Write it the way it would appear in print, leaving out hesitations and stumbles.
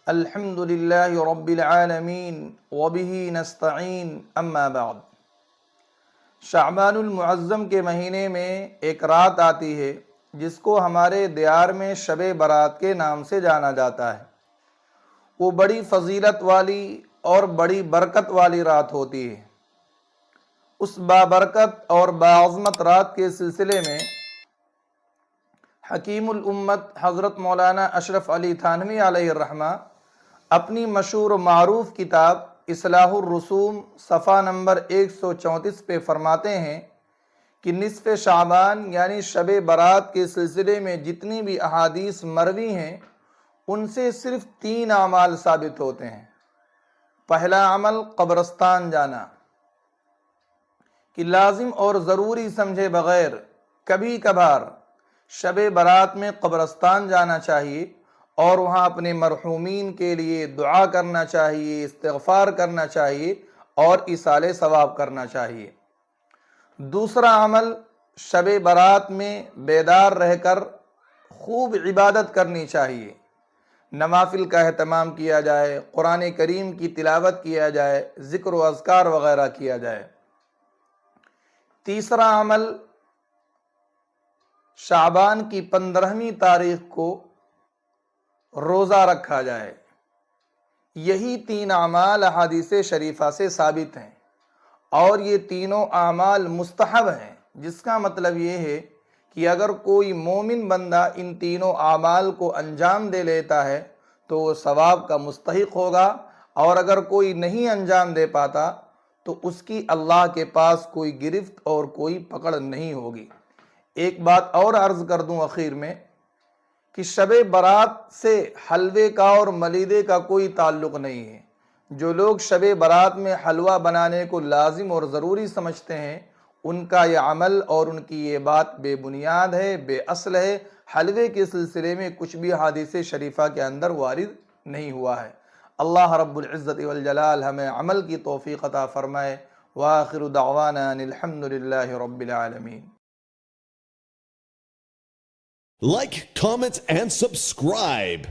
الحمد للہ رب العالمین وبہ نستعین اما بعد۔ شعبان المعظم کے مہینے میں ایک رات آتی ہے جس کو ہمارے دیار میں شب برات کے نام سے جانا جاتا ہے۔ وہ بڑی فضیلت والی اور بڑی برکت والی رات ہوتی ہے۔ اس بابرکت اور باعظمت رات کے سلسلے میں حکیم الامت حضرت مولانا اشرف علی تھانوی علیہ الرحمہ اپنی مشہور و معروف کتاب اصلاح الرسوم صفحہ نمبر 134 پہ فرماتے ہیں کہ نصف شعبان یعنی شب برات کے سلسلے میں جتنی بھی احادیث مروی ہیں ان سے صرف 3 اعمال ثابت ہوتے ہیں۔ پہلا عمل قبرستان جانا، کہ لازم اور ضروری سمجھے بغیر کبھی کبھار شب برات میں قبرستان جانا چاہیے اور وہاں اپنے مرحومین کے لیے دعا کرنا چاہیے، استغفار کرنا چاہیے اور ایصال ثواب کرنا چاہیے۔ دوسرا عمل شب برات میں بیدار رہ کر خوب عبادت کرنی چاہیے، نوافل کا اہتمام کیا جائے، قرآن کریم کی تلاوت کیا جائے، ذکر و اذکار وغیرہ کیا جائے۔ تیسرا عمل شعبان کی 15ویں تاریخ کو روزہ رکھا جائے۔ یہی 3 اعمال احادیث شریفہ سے ثابت ہیں اور یہ تینوں اعمال مستحب ہیں، جس کا مطلب یہ ہے کہ اگر کوئی مومن بندہ ان تینوں اعمال کو انجام دے لیتا ہے تو وہ ثواب کا مستحق ہوگا، اور اگر کوئی نہیں انجام دے پاتا تو اس کی اللہ کے پاس کوئی گرفت اور کوئی پکڑ نہیں ہوگی۔ ایک بات اور عرض کر دوں اخیر میں کہ شب برات سے حلوے کا اور ملیدے کا کوئی تعلق نہیں ہے۔ جو لوگ شب برات میں حلوہ بنانے کو لازم اور ضروری سمجھتے ہیں ان کا یہ عمل اور ان کی یہ بات بے بنیاد ہے، بے اصل ہے۔ حلوے کے سلسلے میں کچھ بھی حدیث شریفہ کے اندر وارد نہیں ہوا ہے۔ اللہ رب العزت والجلال ہمیں عمل کی توفیق عطا فرمائے۔ وآخر دعوانا ان الحمد للہ رب العالمین۔ Like, comment, and subscribe.